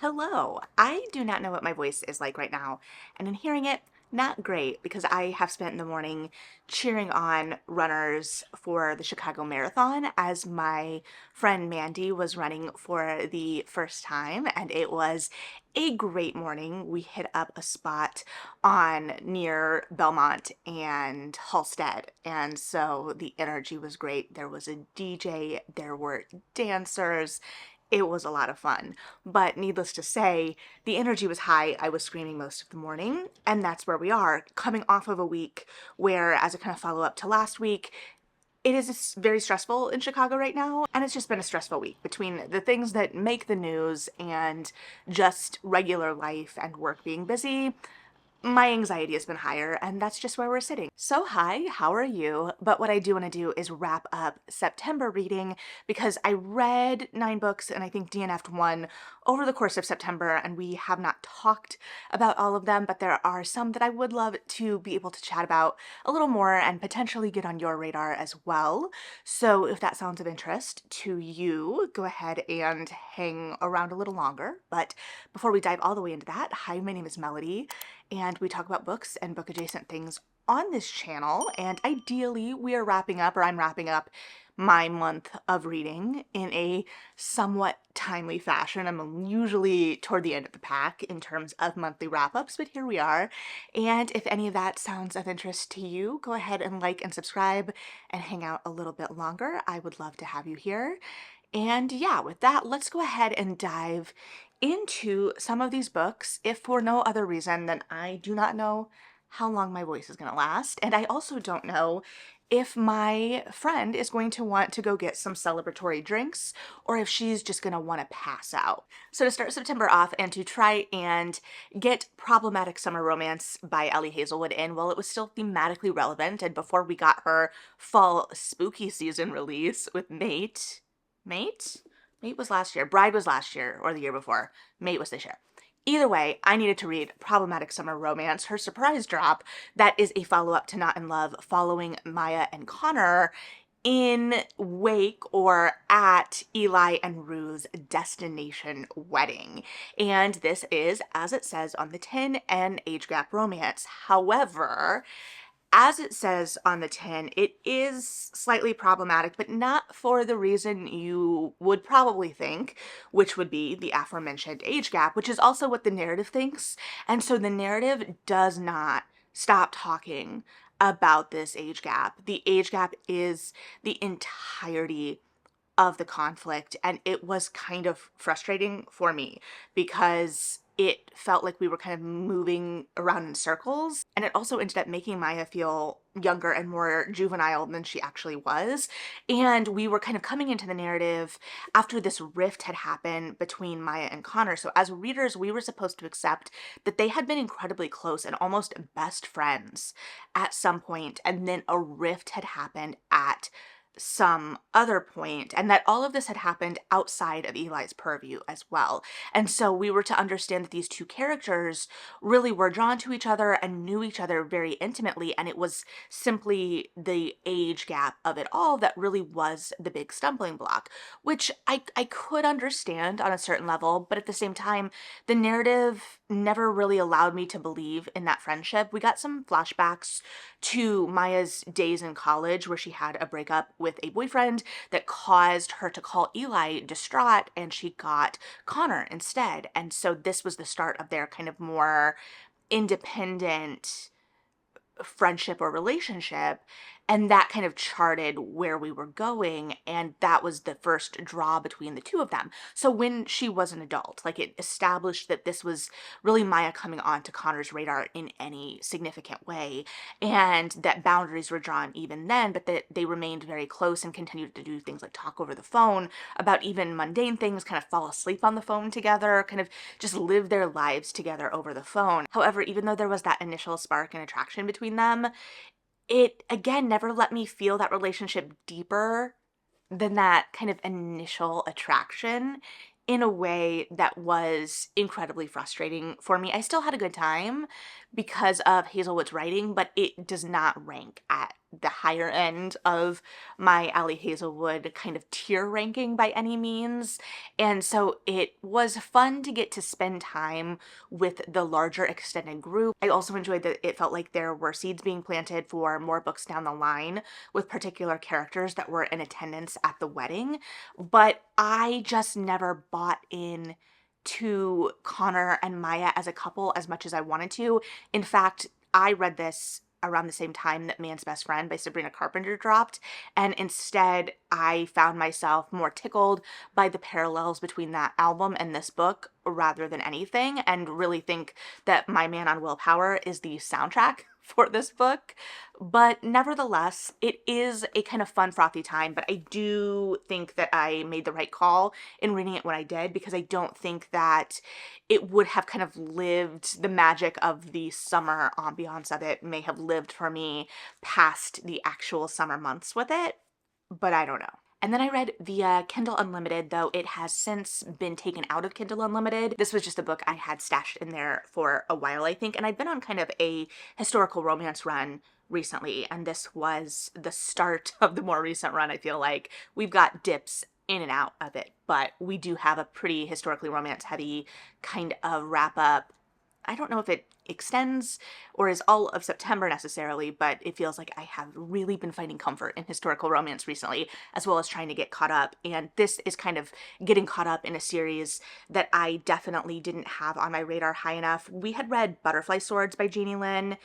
Hello. I do not know what my voice is like right now, and in hearing it, not great because I have spent the morning cheering on runners for the Chicago Marathon as my friend Mandy was running for the first time, and it was a great morning. We hit up a spot on near Belmont and Halstead, and so the energy was great. There was a DJ, there were dancers. It was a lot of fun. But needless to say, the energy was high. I was screaming most of the morning, and that's where we are, coming off of a week where, as a kind of follow up to last week, it is very stressful in Chicago right now, and it's just been a stressful week between the things that make the news and just regular life and work being busy. My anxiety has been higher, and that's just where we're sitting. So hi, how are you? But what I do want to do is wrap up September reading because I read 9 books and I think DNF'd one over the course of September, and we have not talked about all of them, but there are some that I would love to be able to chat about a little more and potentially get on your radar as well. So if that sounds of interest to you, go ahead and hang around a little longer. But before we dive all the way into that, hi, my name is Melody, and we talk about books and book adjacent things on this channel. And ideally, we are wrapping up, or I'm wrapping up, my month of reading in a somewhat timely fashion. I'm usually toward the end of the pack in terms of monthly wrap-ups, but here we are. And if any of that sounds of interest to you, go ahead and like and subscribe and hang out a little bit longer. I would love to have you here. And yeah, with that, let's go ahead and dive into some of these books, if for no other reason than I do not know how long my voice is going to last. And I also don't know if my friend is going to want to go get some celebratory drinks or if she's just going to want to pass out. So to start September off and to try and get Problematic Summer Romance by Ellie Hazelwood in while it was still thematically relevant and before we got her fall spooky season release with Mate? Mate was last year. Bride was last year or the year before. Mate was this year. Either way, I needed to read Problematic Summer Romance, her surprise drop, that is a follow-up to Not in Love, following Maya and Connor in wake or at Eli and Rue's destination wedding. And this is, as it says on the tin, an age gap romance. However, as it says on the tin, it is slightly problematic, but not for the reason you would probably think, which would be the aforementioned age gap, which is also what the narrative thinks. And so the narrative does not stop talking about this age gap. The age gap is the entirety of the conflict, and it was kind of frustrating for me because it felt like we were kind of moving around in circles, and it also ended up making Maya feel younger and more juvenile than she actually was. And we were kind of coming into the narrative after this rift had happened between Maya and Connor. So as readers, we were supposed to accept that they had been incredibly close and almost best friends at some point, and then a rift had happened at some other point, and that all of this had happened outside of Eli's purview as well. And so we were to understand that these two characters really were drawn to each other and knew each other very intimately, and it was simply the age gap of it all that really was the big stumbling block, which I could understand on a certain level, but at the same time, the narrative never really allowed me to believe in that friendship. We got some flashbacks to Maya's days in college where she had a breakup with a boyfriend that caused her to call Eli distraught, and she got Connor instead. And so this was the start of their kind of more independent friendship or relationship, and that kind of charted where we were going, and that was the first draw between the two of them. So when she was an adult, like, it established that this was really Maya coming onto Connor's radar in any significant way, and that boundaries were drawn even then, but that they remained very close and continued to do things like talk over the phone about even mundane things, kind of fall asleep on the phone together, kind of just live their lives together over the phone. However, even though there was that initial spark and attraction between them, it again never let me feel that relationship deeper than that kind of initial attraction in a way that was incredibly frustrating for me. I still had a good time because of Hazelwood's writing, but it does not rank at the higher end of my Allie Hazelwood kind of tier ranking by any means. And so it was fun to get to spend time with the larger extended group. I also enjoyed that it felt like there were seeds being planted for more books down the line with particular characters that were in attendance at the wedding. But I just never bought in to Connor and Maya as a couple as much as I wanted to. In fact, I read this around the same time that Man's Best Friend by Sabrina Carpenter dropped, and instead I found myself more tickled by the parallels between that album and this book rather than anything, and really think that My Man on Willpower is the soundtrack for this book. But nevertheless, it is a kind of fun, frothy time, but I do think that I made the right call in reading it when I did, because I don't think that it would have kind of lived the magic of the summer ambiance of it may have lived for me past the actual summer months with it, but I don't know. And then I read via Kindle Unlimited, though it has since been taken out of Kindle Unlimited. This was just a book I had stashed in there for a while, I think, and I've been on kind of a historical romance run recently, and this was the start of the more recent run. I feel like we've got dips in and out of it, but we do have a pretty historically romance heavy kind of wrap up. I don't know if it extends or is all of September necessarily, but it feels like I have really been finding comfort in historical romance recently, as well as trying to get caught up. And this is kind of getting caught up in a series that I definitely didn't have on my radar high enough. We had read Butterfly Swords by Jeannie Lynn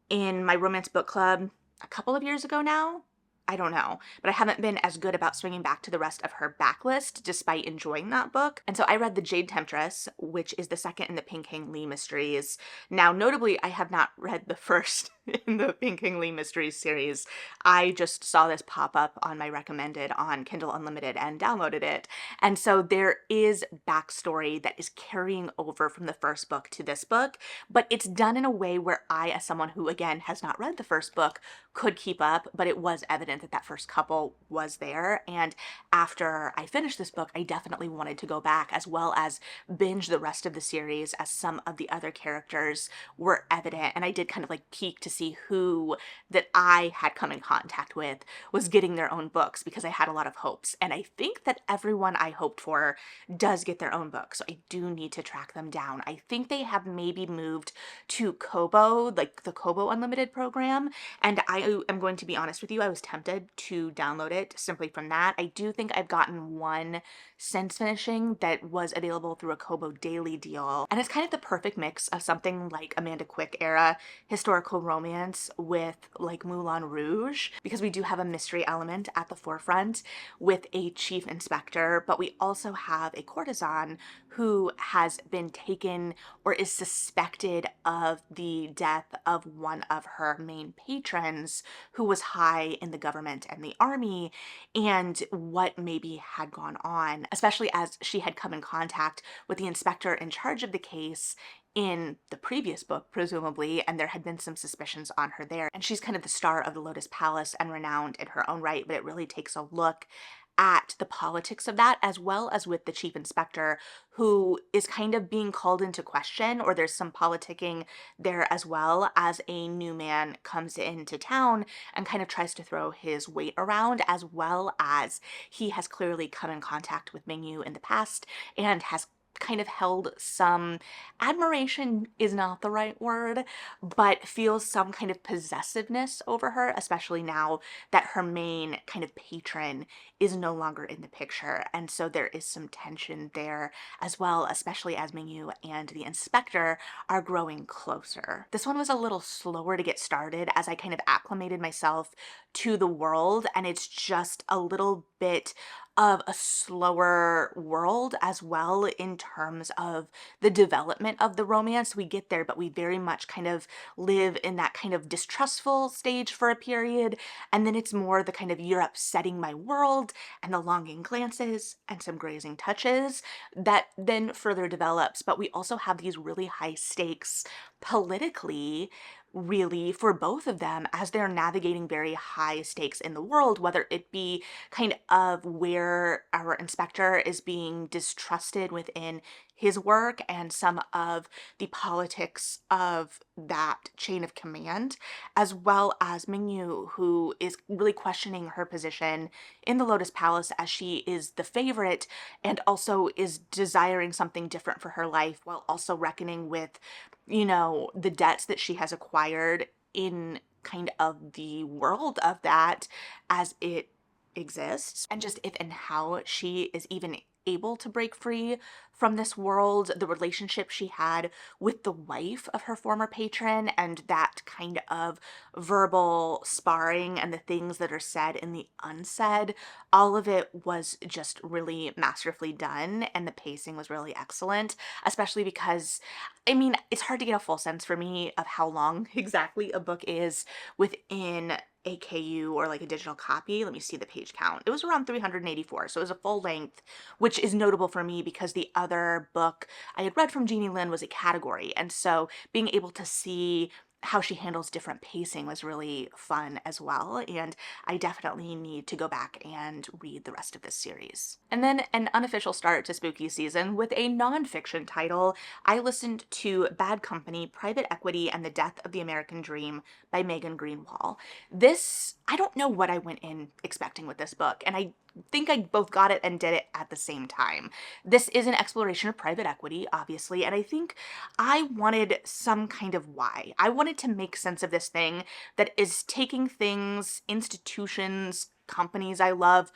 in my romance book club a couple of years ago now. I don't know, but I haven't been as good about swinging back to the rest of her backlist despite enjoying that book. And so I read The Jade Temptress, which is the second in the Pink King Lee mysteries. Now, notably, I have not read the first in the Pink King Lee mysteries series. I just saw this pop up on my recommended on Kindle Unlimited and downloaded it. And so there is backstory that is carrying over from the first book to this book, but it's done in a way where I, as someone who, again, has not read the first book, could keep up, but it was evident that that first couple was there. And after I finished this book, I definitely wanted to go back as well as binge the rest of the series, as some of the other characters were evident. And I did kind of like peek to see who that I had come in contact with was getting their own books, because I had a lot of hopes. And I think that everyone I hoped for does get their own book. So I do need to track them down. I think they have maybe moved to Kobo, like the Kobo Unlimited program. And I am going to be honest with you, I was tempted to download it simply from that. I do think I've gotten one since finishing that was available through a Kobo daily deal. And it's kind of the perfect mix of something like Amanda Quick era historical romance with like Moulin Rouge, because we do have a mystery element at the forefront with a chief inspector, but we also have a courtesan who has been taken or is suspected of the death of one of her main patrons who was high in the government and the army, and what maybe had gone on, especially as she had come in contact with the inspector in charge of the case in the previous book, presumably, and there had been some suspicions on her there. And she's kind of the star of the Lotus Palace and renowned in her own right, but it really takes a look at the politics of that, as well as with the chief inspector, who is kind of being called into question, or there's some politicking there as well, as a new man comes into town and kind of tries to throw his weight around, as well as he has clearly come in contact with Mingyu in the past and has kind of held some admiration is not the right word, but feels some kind of possessiveness over her, especially now that her main kind of patron is no longer in the picture. And so there is some tension there as well, especially as Mingyu and the inspector are growing closer. This one was a little slower to get started as I kind of acclimated myself to the world, and it's just a little bit of a slower world as well in terms of the development of the romance. We get there, but we very much kind of live in that kind of distrustful stage for a period, and then it's more the kind of you're upsetting my world and the longing glances and some grazing touches that then further develops. But we also have these really high stakes politically, really, for both of them as they're navigating very high stakes in the world, whether it be kind of where our inspector is being distrusted within his work and some of the politics of that chain of command, as well as Mingyu, who is really questioning her position in the Lotus Palace as she is the favorite and also is desiring something different for her life while also reckoning with, the debts that she has acquired in kind of the world of that as it exists, and just if and how she is even able to break free from this world, the relationship she had with the wife of her former patron, and that kind of verbal sparring and the things that are said in the unsaid. All of it was just really masterfully done, and the pacing was really excellent, especially because, I mean, it's hard to get a full sense for me of how long exactly a book is within a KU or like a digital copy. Let me see the page count. It was around 384, so it was a full length, which is notable for me because the other book I had read from Jeannie Lin was a category, and so being able to see how she handles different pacing was really fun as well, and I definitely need to go back and read the rest of this series. And then an unofficial start to spooky season with a nonfiction title. I listened to Bad Company, Private Equity, and the Death of the American Dream by Megan Greenwall. This, I don't know what I went in expecting with this book, and I think I both got it and did it at the same time. This is an exploration of private equity, obviously, and I think I wanted some kind of why. I wanted to make sense of this thing that is taking things, institutions, companies I love,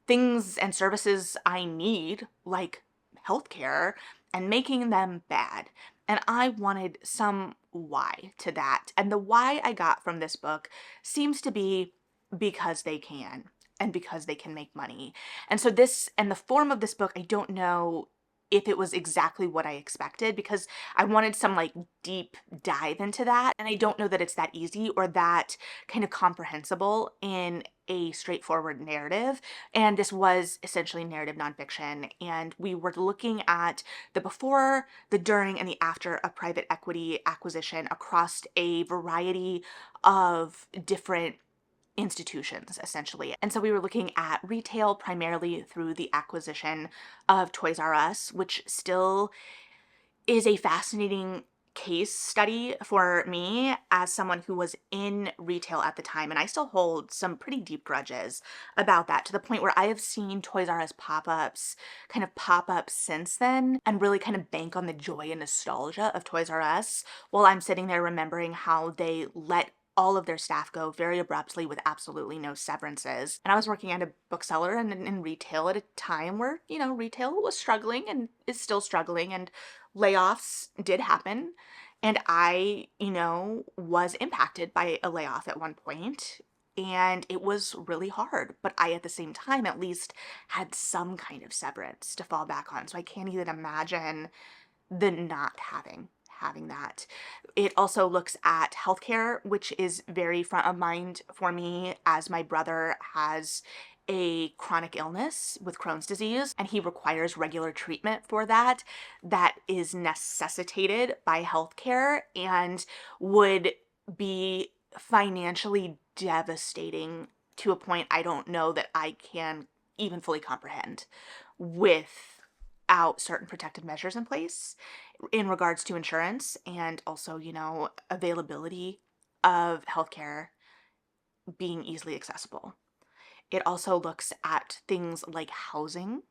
things and services I need, like healthcare, and making them bad. And I wanted some why to that. And the why I got from this book seems to be because they can and because they can make money. And so this and the form of this book, I don't know if it was exactly what I expected, because I wanted some like deep dive into that. And I don't know that it's that easy or that kind of comprehensible in a straightforward narrative. And this was essentially narrative nonfiction. And we were looking at the before, the during, and the after of private equity acquisition across a variety of different institutions, essentially. And so we were looking at retail primarily through the acquisition of Toys R Us, which still is a fascinating case study for me as someone who was in retail at the time. And I still hold some pretty deep grudges about that, to the point where I have seen Toys R Us pop-ups kind of pop up since then and really kind of bank on the joy and nostalgia of Toys R Us while I'm sitting there remembering how they let all of their staff go very abruptly with absolutely no severances. And I was working at a bookseller and in retail at a time where, retail was struggling and is still struggling, and layoffs did happen. And I, was impacted by a layoff at one point, and it was really hard. But I, at the same time, at least had some kind of severance to fall back on. So I can't even imagine the not having that. It also looks at healthcare, which is very front of mind for me as my brother has a chronic illness with Crohn's disease, and he requires regular treatment for that is necessitated by healthcare and would be financially devastating to a point I don't know that I can even fully comprehend without certain protective measures in place in regards to insurance and also, availability of healthcare being easily accessible. It also looks at things like housing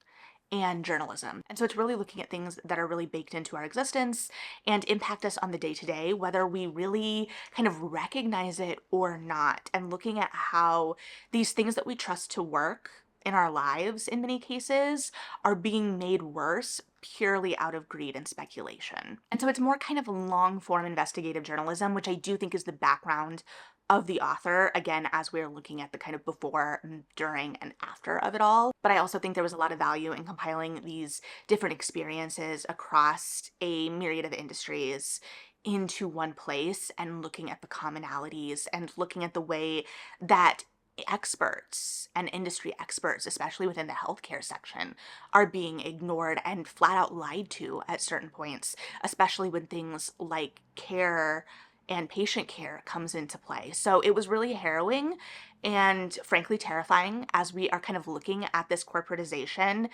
and journalism. And so it's really looking at things that are really baked into our existence and impact us on the day to day, whether we really kind of recognize it or not, and looking at how these things that we trust to work in our lives in many cases are being made worse purely out of greed and speculation. And so it's more kind of long form investigative journalism, which I do think is the background of the author, again, as we're looking at the kind of before, during, and after of it all. But I also think there was a lot of value in compiling these different experiences across a myriad of industries into one place and looking at the commonalities and looking at the way that experts and industry experts, especially within the healthcare section, are being ignored and flat out lied to at certain points, especially when things like care and patient care comes into play. So it was really harrowing and frankly terrifying as we are kind of looking at this corporatization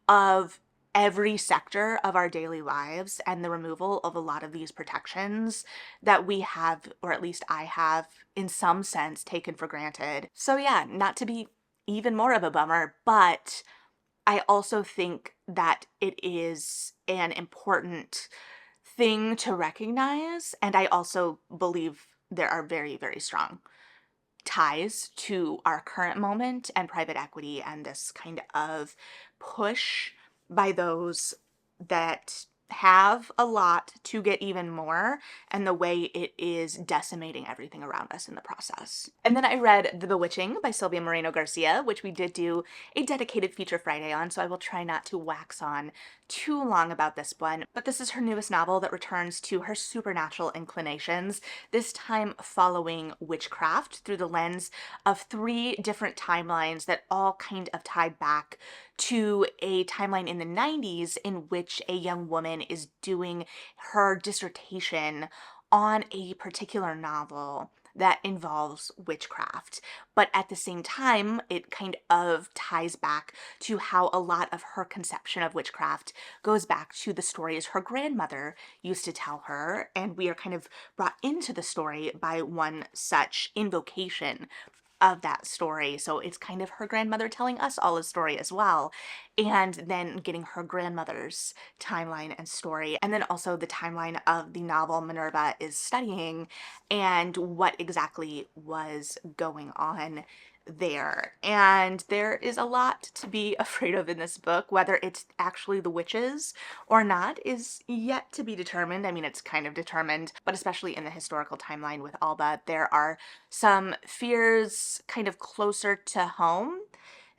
of every sector of our daily lives and the removal of a lot of these protections that we have, or at least I have, in some sense, taken for granted. So yeah, not to be even more of a bummer, but I also think that it is an important thing to recognize. And I also believe there are very, very strong ties to our current moment and private equity and this kind of push by those that have a lot to get even more, and the way it is decimating everything around us in the process. And then I read The Bewitching by Sylvia Moreno Garcia, which we did do a dedicated Feature Friday on, so I will try not to wax on too long about this one. But this is her newest novel that returns to her supernatural inclinations, this time following witchcraft through the lens of three different timelines that all kind of tied back to a timeline in the 90s in which a young woman is doing her dissertation on a particular novel that involves witchcraft. But at the same time, it kind of ties back to how a lot of her conception of witchcraft goes back to the stories her grandmother used to tell her. And we are kind of brought into the story by one such invocation of that story. So it's kind of her grandmother telling us all a story as well. And then getting her grandmother's timeline and story. And then also the timeline of the novel Minerva is studying and what exactly was going on there. And there is a lot to be afraid of in this book. Whether it's actually the witches or not is yet to be determined. I mean, it's kind of determined, but especially in the historical timeline with Alba, there are some fears kind of closer to home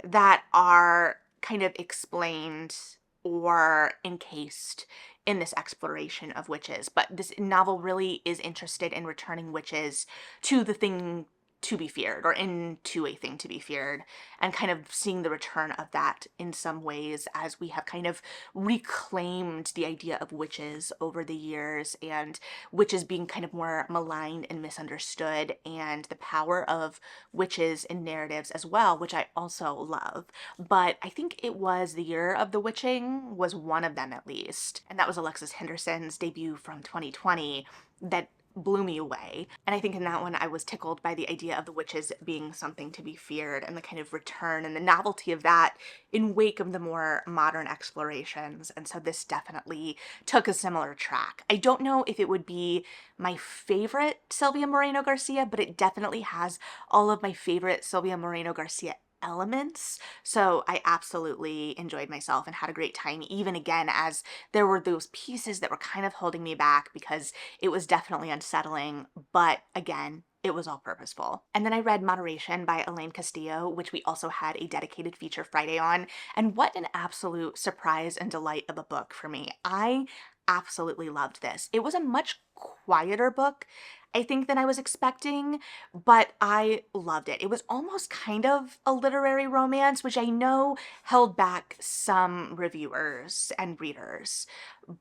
that are kind of explained or encased in this exploration of witches. But this novel really is interested in returning witches to the thing to be feared, or into a thing to be feared, and kind of seeing the return of that in some ways as we have kind of reclaimed the idea of witches over the years, and witches being kind of more maligned and misunderstood, and the power of witches in narratives as well, which I also love. But I think it was The Year of the Witching was one of them, at least, and that was Alexis Henderson's debut from 2020 that blew me away. And I think in that one I was tickled by the idea of the witches being something to be feared, and the kind of return and the novelty of that in wake of the more modern explorations. And so this definitely took a similar track. I don't know if it would be my favorite Sylvia Moreno Garcia, but it definitely has all of my favorite Sylvia Moreno Garcia elements. So I absolutely enjoyed myself and had a great time, even again as there were those pieces that were kind of holding me back because it was definitely unsettling, but again, it was all purposeful. And then I read Moderation by Elaine Castillo, which we also had a dedicated Feature Friday on, and what an absolute surprise and delight of a book for me. I absolutely loved this. It was a much quieter book, I think, than I was expecting, but I loved it. It was almost kind of a literary romance, which I know held back some reviewers and readers,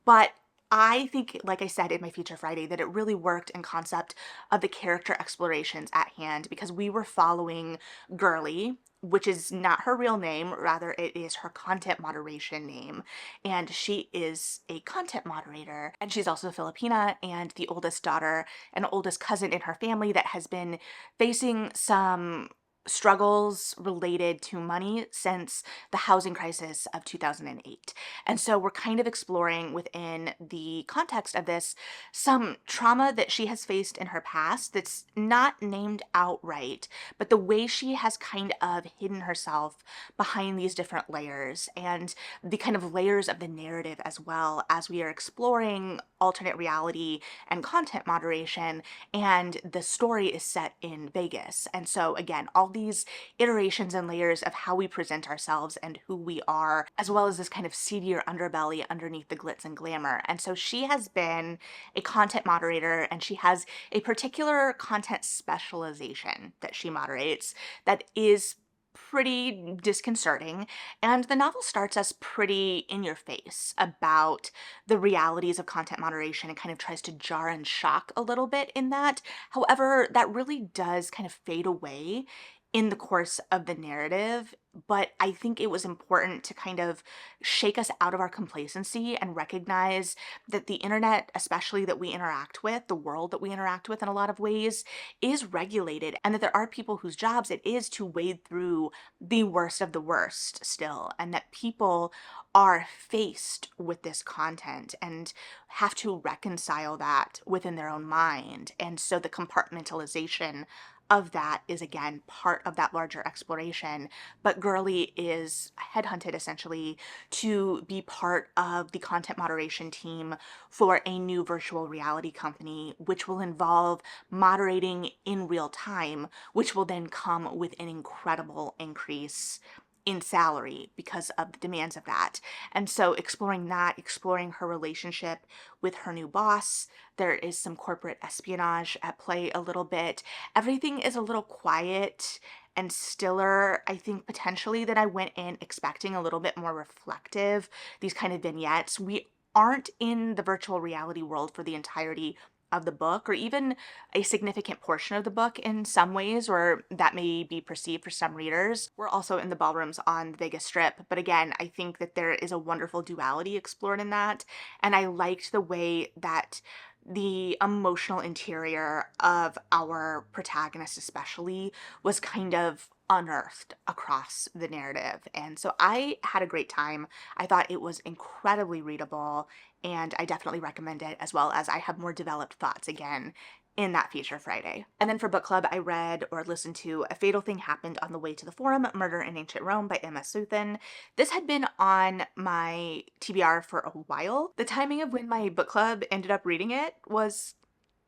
but I think, like I said in my Feature Friday, that it really worked in concept of the character explorations at hand, because we were following Girly, which is not her real name, rather it is her content moderation name, and she is a content moderator, and she's also Filipina and the oldest daughter and oldest cousin in her family that has been facing some struggles related to money since the housing crisis of 2008. And so we're kind of exploring within the context of this some trauma that she has faced in her past that's not named outright, but the way she has kind of hidden herself behind these different layers, and the kind of layers of the narrative as well, as we are exploring alternate reality and content moderation, and the story is set in Vegas. And so again, all these iterations and layers of how we present ourselves and who we are, as well as this kind of seedier underbelly underneath the glitz and glamour. And so she has been a content moderator, and she has a particular content specialization that she moderates that is pretty disconcerting, and the novel starts us pretty in your face about the realities of content moderation and kind of tries to jar and shock a little bit in that. However, that really does kind of fade away in the course of the narrative, but I think it was important to kind of shake us out of our complacency and recognize that the internet, especially that we interact with, the world that we interact with in a lot of ways, is regulated, and that there are people whose jobs it is to wade through the worst of the worst still, and that people are faced with this content and have to reconcile that within their own mind. And so the compartmentalization of that is again part of that larger exploration. But Girly is headhunted essentially to be part of the content moderation team for a new virtual reality company, which will involve moderating in real time, which will then come with an incredible increase in salary because of the demands of that. And so exploring that, exploring her relationship with her new boss, there is some corporate espionage at play a little bit. Everything is a little quiet and stiller, I think, potentially, that I went in expecting a little bit more reflective, these kind of vignettes. We aren't in the virtual reality world for the entirety of the book, or even a significant portion of the book in some ways, or that may be perceived for some readers. We're also in the ballrooms on the Vegas Strip, but again, I think that there is a wonderful duality explored in that, and I liked the way that the emotional interior of our protagonist especially was kind of unearthed across the narrative. And so I had a great time. I thought it was incredibly readable, and I definitely recommend it, as well as I have more developed thoughts again in that feature Friday. And then for book club, I read or listened to A Fatal Thing Happened on the Way to the Forum, Murder in Ancient Rome by Emma Suthin. This had been on my TBR for a while. The timing of when my book club ended up reading it was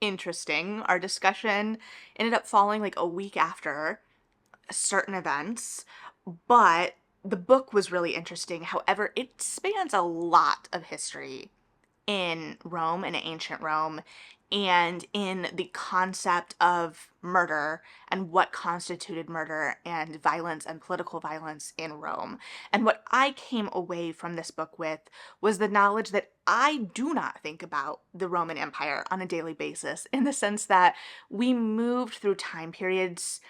interesting. Our discussion ended up falling like a week after certain events, but the book was really interesting. However, it spans a lot of history in Rome and ancient Rome, and in the concept of murder and what constituted murder and violence and political violence in Rome. And what I came away from this book with was the knowledge that I do not think about the Roman Empire on a daily basis, in the sense that we moved through time periods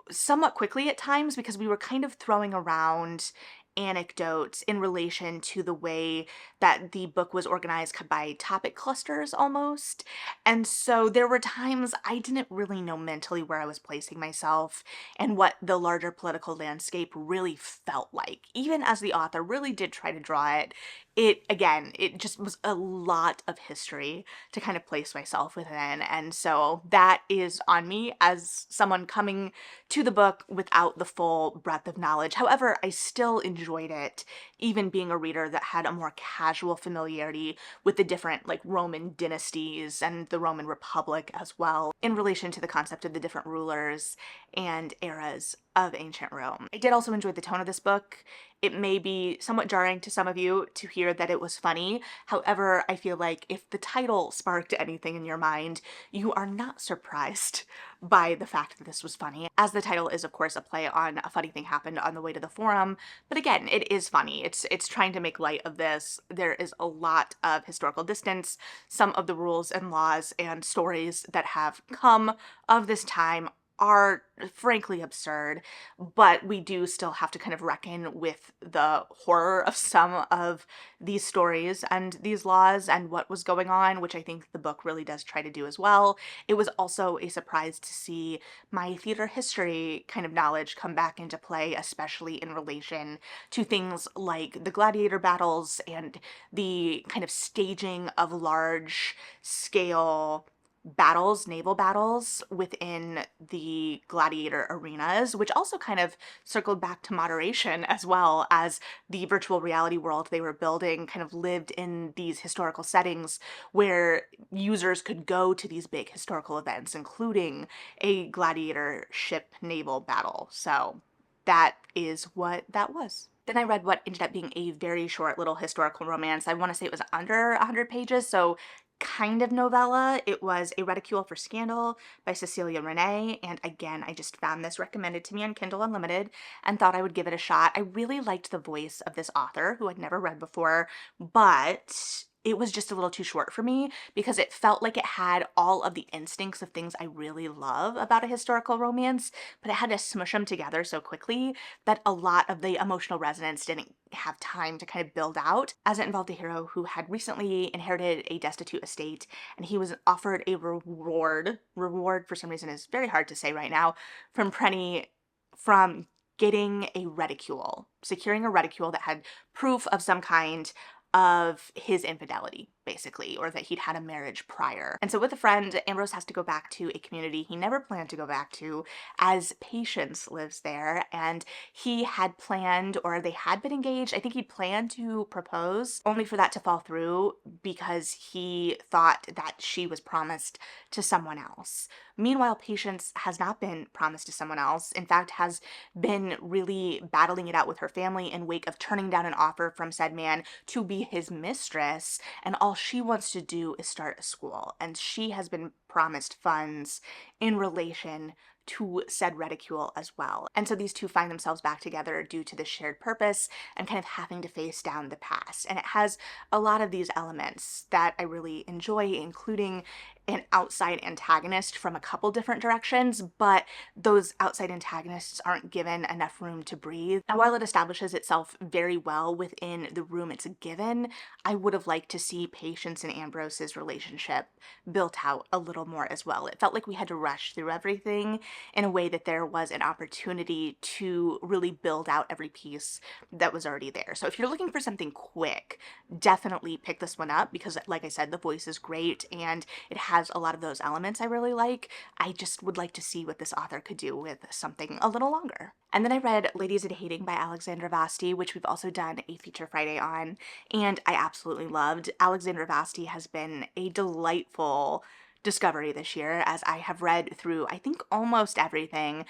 somewhat quickly at times because we were kind of throwing around anecdotes in relation to the way that the book was organized by topic clusters almost. And so there were times I didn't really know mentally where I was placing myself and what the larger political landscape really felt like. Even as the author really did try to draw it, it just was a lot of history to kind of place myself within. And so that is on me as someone coming to the book without the full breadth of knowledge. However, I still enjoyed it, even being a reader that had a more casual familiarity with the different like Roman dynasties and the Roman Republic as well, in relation to the concept of the different rulers and eras of ancient Rome. I did also enjoy the tone of this book. It may be somewhat jarring to some of you to hear that it was funny. However, I feel like if the title sparked anything in your mind, you are not surprised by the fact that this was funny, as the title is, of course, a play on A Funny Thing Happened on the Way to the Forum. But again, it is funny. It's trying to make light of this. There is a lot of historical distance. Some of the rules and laws and stories that have come of this time are frankly absurd, but we do still have to kind of reckon with the horror of some of these stories and these laws and what was going on, which I think the book really does try to do as well. It was also a surprise to see my theater history kind of knowledge come back into play, especially in relation to things like the gladiator battles and the kind of staging of large scale battles, naval battles within the gladiator arenas, which also kind of circled back to moderation, as well as the virtual reality world they were building kind of lived in these historical settings where users could go to these big historical events, including a gladiator ship naval battle. So that is what that was. Then I read what ended up being a very short little historical romance. I want to say it was under 100 pages, so kind of novella. It was A Reticule for Scandal by Cecilia Renee, and again, I just found this recommended to me on Kindle Unlimited and thought I would give it a shot. I really liked the voice of this author, who I'd never read before, but it was just a little too short for me because it felt like it had all of the instincts of things I really love about a historical romance, but it had to smush them together so quickly that a lot of the emotional resonance didn't have time to kind of build out, as it involved a hero who had recently inherited a destitute estate, and he was offered a reward for some reason is very hard to say right now, from Prenny, from getting a reticule, securing a reticule that had proof of some kind of his infidelity, basically, or that he'd had a marriage prior. And so with a friend, Ambrose has to go back to a community he never planned to go back to, as Patience lives there, and he had planned, or they had been engaged, I think he'd planned to propose, only for that to fall through because he thought that she was promised to someone else. Meanwhile, Patience has not been promised to someone else, in fact has been really battling it out with her family in wake of turning down an offer from said man to be his mistress, and all she wants to do is start a school, and she has been promised funds in relation to said reticule as well. And so these two find themselves back together due to the shared purpose and kind of having to face down the past. And it has a lot of these elements that I really enjoy, including an outside antagonist from a couple different directions, but those outside antagonists aren't given enough room to breathe. And while it establishes itself very well within the room it's given, I would have liked to see Patience and Ambrose's relationship built out a little more as well. It felt like we had to rush through everything in a way that there was an opportunity to really build out every piece that was already there. So if you're looking for something quick, definitely pick this one up because, like I said, the voice is great and it has a lot of those elements I really like. I just would like to see what this author could do with something a little longer. And then I read Ladies in Hating by Alexandra Vasti, which we've also done a Feature Friday on, and I absolutely loved. Alexandra Vasti has been a delightful discovery this year, as I have read through, I think, almost everything,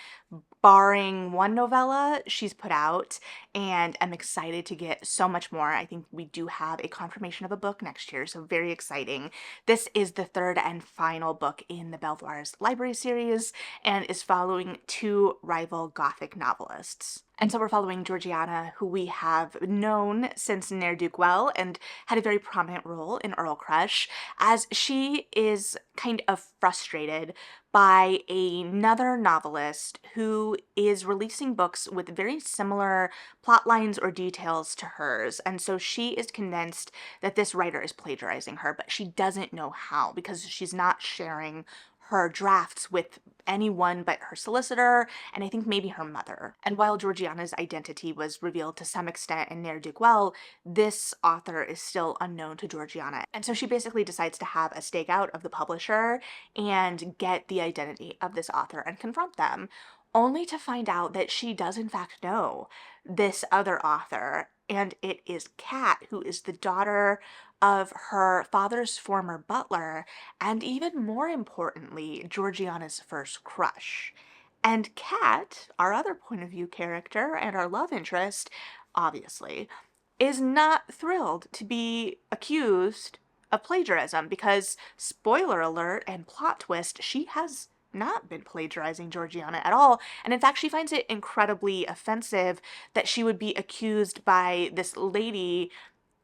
barring one novella she's put out, and I'm excited to get so much more. I think we do have a confirmation of a book next year, so very exciting. This is the third and final book in the Belvoir's Library series and is following two rival Gothic novelists. And so we're following Georgiana, who we have known since Ne'er-do-Well and had a very prominent role in Earl Crush, as she is kind of frustrated by another novelist who is releasing books with very similar plot lines or details to hers. And so she is convinced that this writer is plagiarizing her, but she doesn't know how because she's not sharing her drafts with anyone but her solicitor, and I think maybe her mother. And while Georgiana's identity was revealed to some extent in Ne'er-do-Well, this author is still unknown to Georgiana. And so she basically decides to have a stakeout of the publisher and get the identity of this author and confront them, only to find out that she does in fact know this other author, and it is Kat, who is the daughter of her father's former butler, and even more importantly, Georgiana's first crush. And Kat, our other point of view character and our love interest, obviously, is not thrilled to be accused of plagiarism because, spoiler alert and plot twist, she has not been plagiarizing Georgiana at all. And in fact, she finds it incredibly offensive that she would be accused by this lady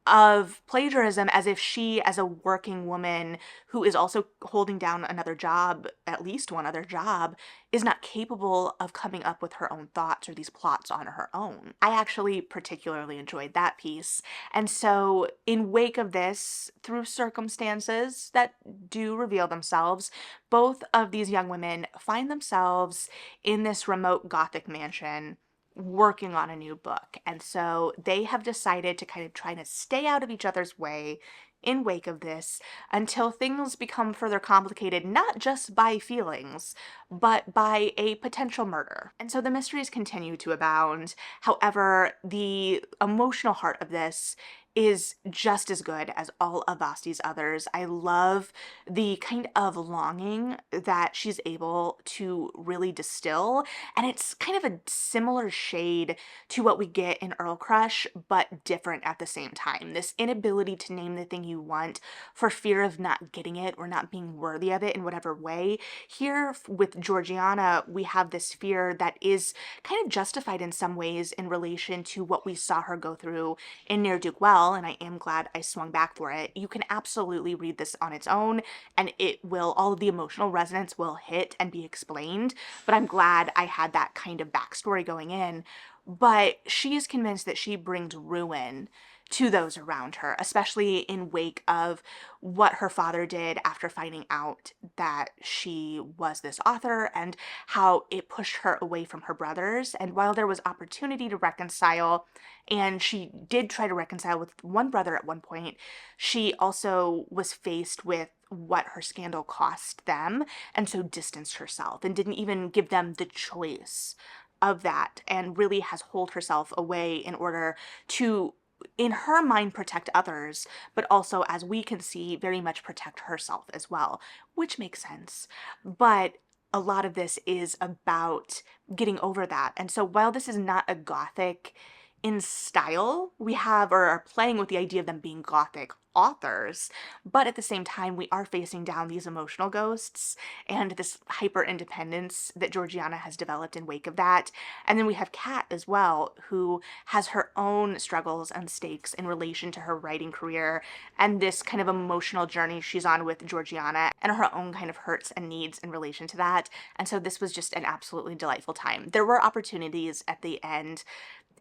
of plagiarism, as if she, as a working woman who is also holding down another job, at least one other job, is not capable of coming up with her own thoughts or these plots on her own. I actually particularly enjoyed that piece. And so in wake of this, through circumstances that do reveal themselves, both of these young women find themselves in this remote Gothic mansion working on a new book. And so they have decided to kind of try to stay out of each other's way in wake of this until things become further complicated, not just by feelings, but by a potential murder. And so the mysteries continue to abound. However, the emotional heart of this is just as good as all of Vasti's others. I love the kind of longing that she's able to really distill, and it's kind of a similar shade to what we get in Earl Crush, but different at the same time. This inability to name the thing you want for fear of not getting it or not being worthy of it in whatever way. Here with Georgiana, we have this fear that is kind of justified in some ways in relation to what we saw her go through in Ne'er-do-Well, well, and I am glad I swung back for it. You can absolutely read this on its own, and all of the emotional resonance will hit and be explained, but I'm glad I had that kind of backstory going in. But she is convinced that she brings ruin to those around her, especially in wake of what her father did after finding out that she was this author, and how it pushed her away from her brothers. And while there was opportunity to reconcile, and she did try to reconcile with one brother at one point, she also was faced with what her scandal cost them, and so distanced herself and didn't even give them the choice of that, and really has holed herself away in order to, in her mind, protect others, but also, as we can see, very much protect herself as well, which makes sense. But a lot of this is about getting over that. And so while this is not a gothic in style, we have, or are playing with the idea of them being gothic authors, but at the same time we are facing down these emotional ghosts and this hyper independence that Georgiana has developed in wake of that. And then we have Kat as well, who has her own struggles and stakes in relation to her writing career, and this kind of emotional journey she's on with Georgiana, and her own kind of hurts and needs in relation to that. And so this was just an absolutely delightful time. There were opportunities at the end.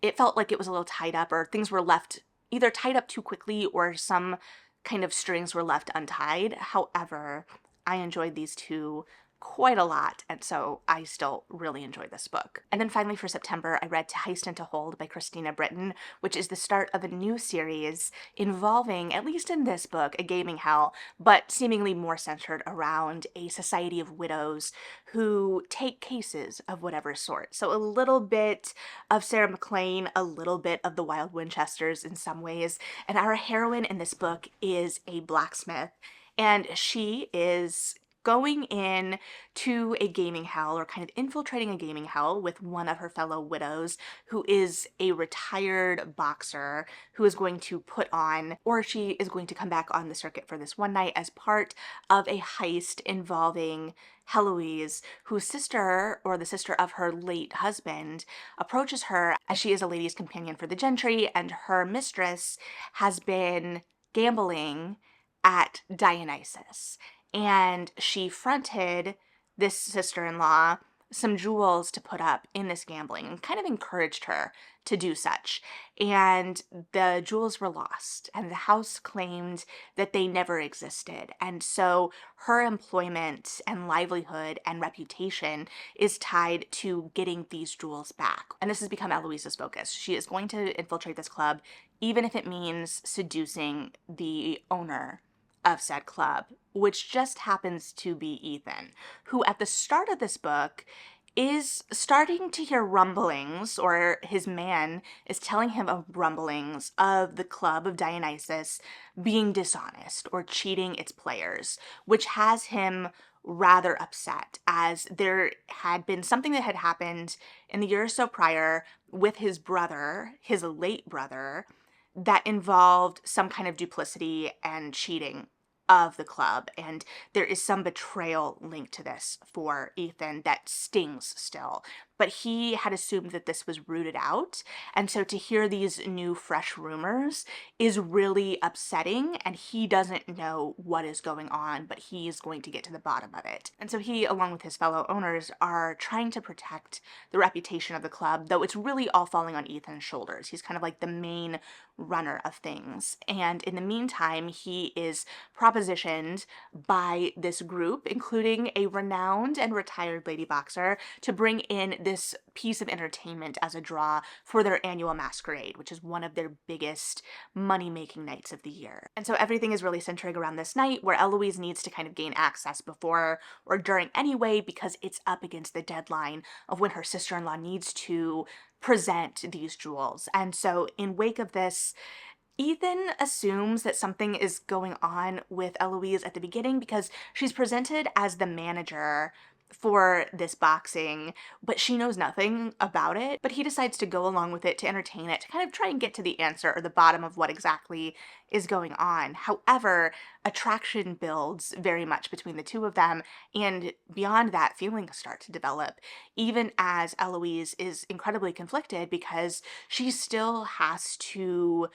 It felt like it was a little tied up, or things were left either tied up too quickly, or some kind of strings were left untied. However, I enjoyed these two quite a lot, and so I still really enjoy this book. And then finally for September, I read To Heist and to Hold by Christina Britton, which is the start of a new series involving, at least in this book, a gaming hell, but seemingly more centered around a society of widows who take cases of whatever sort. So a little bit of Sarah MacLean, a little bit of the Wild Winchesters in some ways, and our heroine in this book is a blacksmith, and she is going in to a gaming hell, or kind of infiltrating a gaming hell with one of her fellow widows, who is a retired boxer who is going to put on, or she is going to come back on the circuit for this one night as part of a heist involving Heloise, whose sister, or the sister of her late husband, approaches her as she is a lady's companion for the gentry, and her mistress has been gambling at Dionysus. And she fronted this sister-in-law some jewels to put up in this gambling, and kind of encouraged her to do such. And the jewels were lost, and the house claimed that they never existed. And so her employment and livelihood and reputation is tied to getting these jewels back. And this has become Eloise's focus. She is going to infiltrate this club, even if it means seducing the owner of said club, which just happens to be Ethan, who at the start of this book is starting to hear rumblings, or his man is telling him of rumblings of the club of Dionysus being dishonest or cheating its players, which has him rather upset, as there had been something that had happened in the year or so prior with his brother, his late brother, that involved some kind of duplicity and cheating of the club, and there is some betrayal linked to this for Ethan that stings still. But he had assumed that this was rooted out, and so to hear these new fresh rumors is really upsetting, and he doesn't know what is going on, but he is going to get to the bottom of it. And so he, along with his fellow owners, are trying to protect the reputation of the club, though it's really all falling on Ethan's shoulders. He's kind of like the main runner of things. And in the meantime, he is propositioned by this group, including a renowned and retired lady boxer, to bring in this piece of entertainment as a draw for their annual masquerade, which is one of their biggest money-making nights of the year. And so everything is really centering around this night, where Eloise needs to kind of gain access before or during anyway, because it's up against the deadline of when her sister-in-law needs to present these jewels. And so in wake of this, Ethan assumes that something is going on with Eloise at the beginning, because she's presented as the manager for this boxing, but she knows nothing about it. But he decides to go along with it, to entertain it, to kind of try and get to the answer, or the bottom of what exactly is going on. However, attraction builds very much between the two of them, and beyond that, feelings start to develop, even as Eloise is incredibly conflicted, because she still has to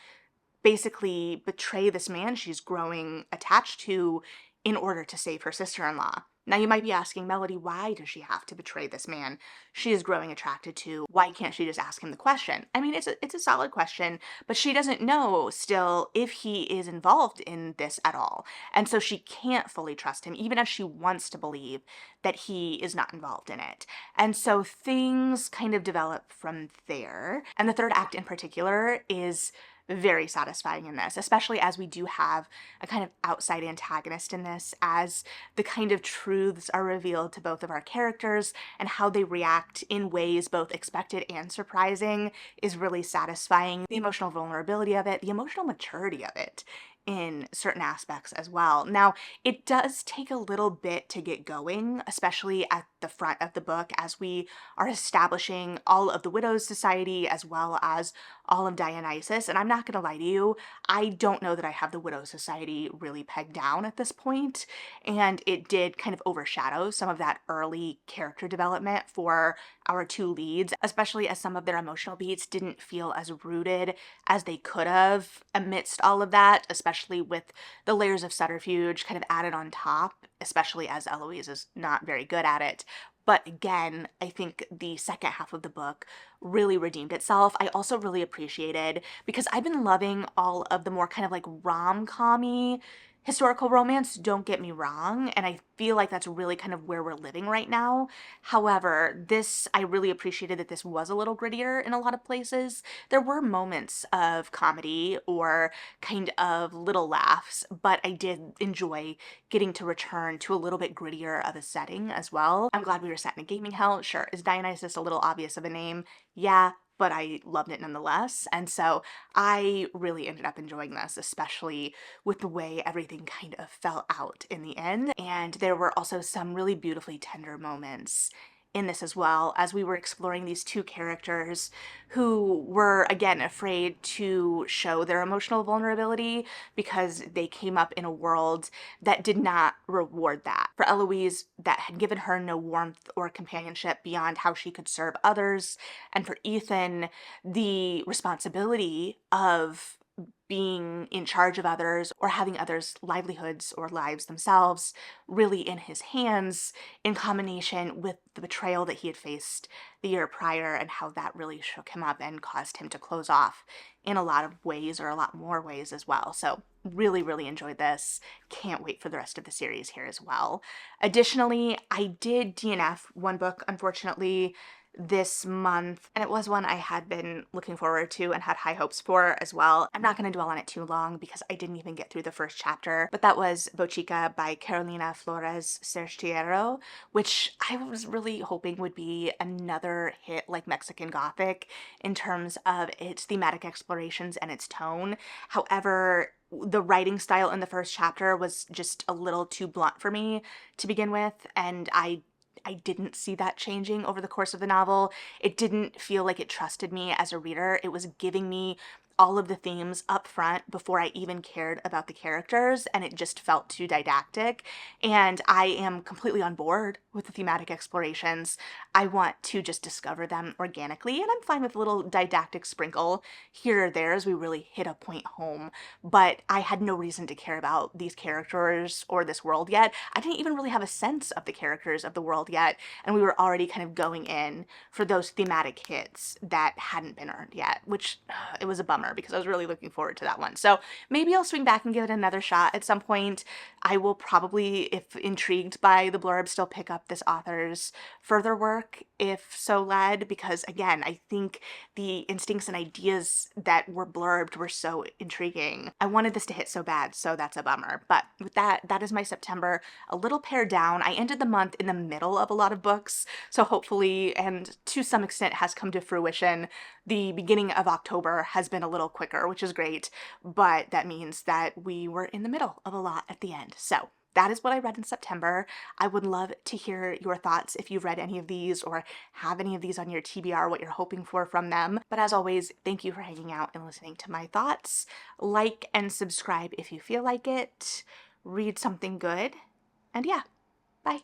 basically betray this man she's growing attached to in order to save her sister-in-law. Now you might be asking, Melody, why does she have to betray this man she is growing attracted to? Why can't she just ask him the question? I mean, it's a solid question, but she doesn't know still if he is involved in this at all. And so she can't fully trust him, even as she wants to believe that he is not involved in it. And so things kind of develop from there. And the third act in particular is very satisfying in this, especially as we do have a kind of outside antagonist in this, as the kind of truths are revealed to both of our characters and how they react in ways both expected and surprising is really satisfying. The emotional vulnerability of it, the emotional maturity of it in certain aspects as well. Now, it does take a little bit to get going, especially at the front of the book as we are establishing all of the Widows Society as well as all of Dionysus. And I'm not going to lie to you, I don't know that I have the Widows Society really pegged down at this point, and it did kind of overshadow some of that early character development for our two leads, especially as some of their emotional beats didn't feel as rooted as they could have amidst all of that, especially with the layers of subterfuge kind of added on top, especially as Eloise is not very good at it. But again, I think the second half of the book really redeemed itself. I also really appreciated, because I've been loving all of the more kind of like rom-com-y historical romance, don't get me wrong, and I feel like that's really kind of where we're living right now. However, this, I really appreciated that this was a little grittier in a lot of places. There were moments of comedy or kind of little laughs, but I did enjoy getting to return to a little bit grittier of a setting as well. I'm glad we were set in a gaming hell. Sure, is Dionysus a little obvious of a name? Yeah, but I loved it nonetheless. And so I really ended up enjoying this, especially with the way everything kind of fell out in the end. And there were also some really beautifully tender moments in this as well, as we were exploring these two characters who were, again, afraid to show their emotional vulnerability because they came up in a world that did not reward that. For Eloise, that had given her no warmth or companionship beyond how she could serve others. And for Ethan, the responsibility of being in charge of others or having others' livelihoods or lives themselves really in his hands, in combination with the betrayal that he had faced the year prior and how that really shook him up and caused him to close off in a lot of ways, or a lot more ways as well. So really, really enjoyed this. Can't wait for the rest of the series here as well. Additionally, I did DNF one book, unfortunately, this month, and it was one I had been looking forward to and had high hopes for as well. I'm not going to dwell on it too long because I didn't even get through the first chapter, but that was Bochica by Carolina Flores Sertiero, which I was really hoping would be another hit like Mexican Gothic in terms of its thematic explorations and its tone. However, the writing style in the first chapter was just a little too blunt for me to begin with, and I didn't see that changing over the course of the novel. It didn't feel like it trusted me as a reader. It was giving me all of the themes up front before I even cared about the characters, and it just felt too didactic. And I am completely on board with the thematic explorations. I want to just discover them organically, and I'm fine with a little didactic sprinkle here or there as we really hit a point home. But I had no reason to care about these characters or this world yet. I didn't even really have a sense of the characters of the world yet, and we were already kind of going in for those thematic hits that hadn't been earned yet, which it was a bummer because I was really looking forward to that one. So maybe I'll swing back and give it another shot at some point. I will probably, if intrigued by the blurb, still pick up this author's further work if so led, because again, I think the instincts and ideas that were blurbed were so intriguing. I wanted this to hit so bad, so that's a bummer. But with that, that is my September, a little pared down. I ended the month in the middle of a lot of books, so hopefully, and to some extent has come to fruition, the beginning of October has been a little quicker, which is great, but that means that we were in the middle of a lot at the end. So that is what I read in September. I would love to hear your thoughts if you've read any of these or have any of these on your TBR, what you're hoping for from them. But as always, thank you for hanging out and listening to my thoughts. Like and subscribe if you feel like it. Read something good. And yeah, bye.